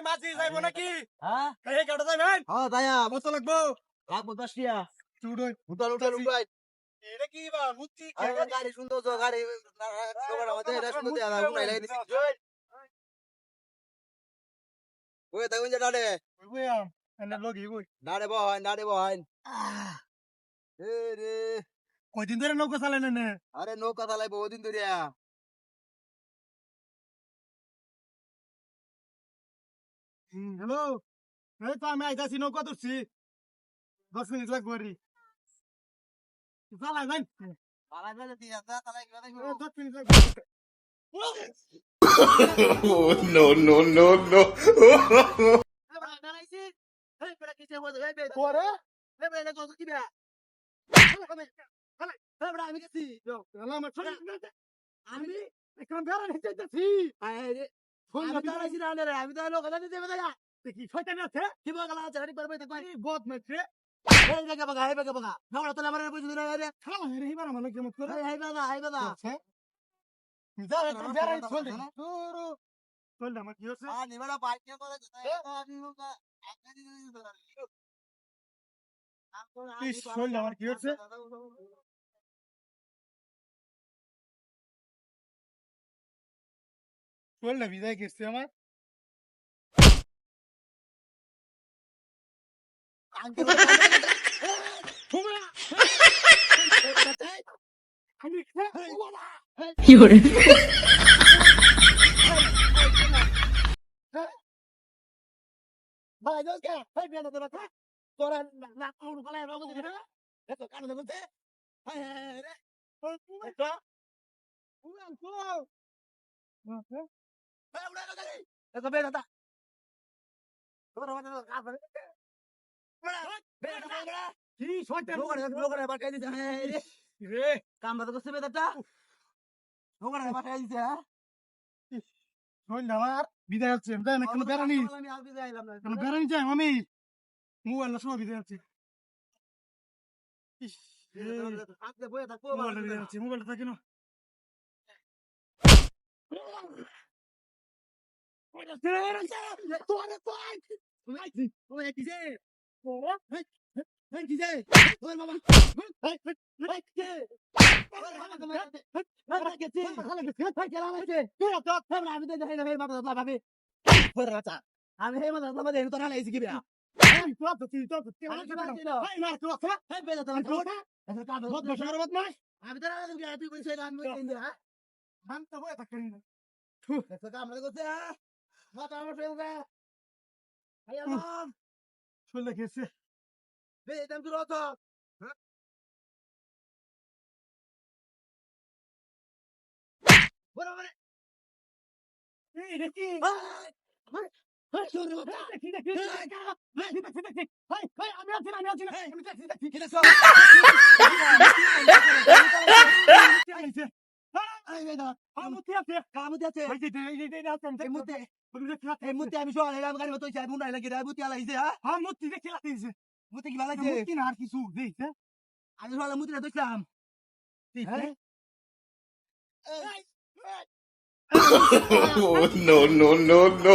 মাঝি যাইবো নাকি? হ্যাঁ এই কাটা যাইবেন? হ্যাঁ তাইয়া কত লাগবো? লাগবো 10 টিয়া চুড়ই। উঠাল ভাই এটা কি বা মুচ্ছি আরে গাড়ি সুন্দর তো গাড়ি দোকান আমাদের এটা সুন্দর দেয়া গুনাই লাগে দিছি ওই তাই উনজা ডাড়ে বুঝলাম। এনে লগি বই। ডাড়ে বহান এ রে কয়দিন ধরে নৌকা চালান এনে? আরে নৌকা চালাই বহুদিন ধরিয়া হ্যালো। এই তো আমি আইতাছি নৌকা ধরছি। 10 মিনিট লাগবো আরি। চালাই যাই। পালাই ফেলে দিয়া যা তালাই কি দেখো 10 মিনিট লাগবো। Oh, no, no, no, no. দাঁড়াইছি এই বেটা কিসে হইছে এই বেটা পরে? এই বেটা কত কি বেটা এই বেটা আমি গেছি আমার ছোট আমি এখন বেড়া নিতে যাচ্ছি। আরে আমি দাঁড়াইছি না রে আমি তো লোক দাঁড়াতে দেবে না দেখি শয়তান আছে? কি বগলা আছে আরে পারবে তো কই এই বদ মারছে। এই জায়গা বাগা এই জায়গা বাগা না তো আমার বুঝি না রে শালা রে এবার আমার কেমন করে? এই বাগা আছে? যা এখন বেড়া চল দে। তোর চল আমার কি হচ্ছে? আর নিবারা বাইক নিয়ে করে আমি ওকা আকাদি ইস, শরীরটা আমার কি হচ্ছে? চল না বিদায় গেছে আমার। Fiore. ভাই দোস কে ভাই বিয়া না কথা তোরা না কোন কলা রোগ দিবে না এত কান দেবতে হায় রে এটা উড়ান তো। এই উড়া গাড়ি এত বেটা তা তোরা মানে কাজ করে বড়া বেটা বড়া কি শয়তান? লোকরে বাটাই দিছে হ্যাঁ রে রে কাম বাদ করছে বেটা লোকরে বাটাই দিছে হ্যাঁ শরীরটা আমার বিদায় হচ্ছে। যাই না কেন বেড়া নি? আমি আলবি যাইলাম না কেন বেড়া নি যাই আমি? মোবাইল সময় বিদায় হচ্ছে। ইস, আপনি বইয়া থাকবো মোবাইলটা বিদায় হচ্ছে। মোবাইলটা থাকে না। তোরে কই তুমি কিছে এই কিছে ওই বাবা এই কিছে আমি হে মাথা মাথা দেন তোরা লাইছি কি বে এই তো তো তুই তো তুই আমি কি আমার বাকি না। এই মার তো আছে। হে বেটা তোরা এটা কাম বদ বসার বদ নাই। আমি তোরা তুই কইছ আমি কইন দে হ্যাঁ মান তো বই থাকেন না। এটা কাম লাগে করতে হ্যাঁ মাথা আমার ফেলবে আই আল্লাহ চলে গেছে। বে এটা তো রত বড় বড় এই দেখি। এই শুনে বাবা দেখি দেখি। দেখি দেখি। হাই হাই আমি আছি না আমি আছি না। আমি দেখি দেখি। কি দেখছ আইছে। এই বেটা আমুতি আছে। কামতে আছে এই যে এই আছে। এই মুতে তুমি দেখি আছে। এই মুতে আমি সকালে গাড়ি মতো চাই মুন্ডা লাগি রে মুতে আলাইছে হ্যাঁ আমুতি দেখি আছে। মুতে কি ভালো লাগছে আমুতি না আর কিছু দেখছে। আমি সকালে মুতে দেখলাম দেখছে। Oh, no, no, no, no.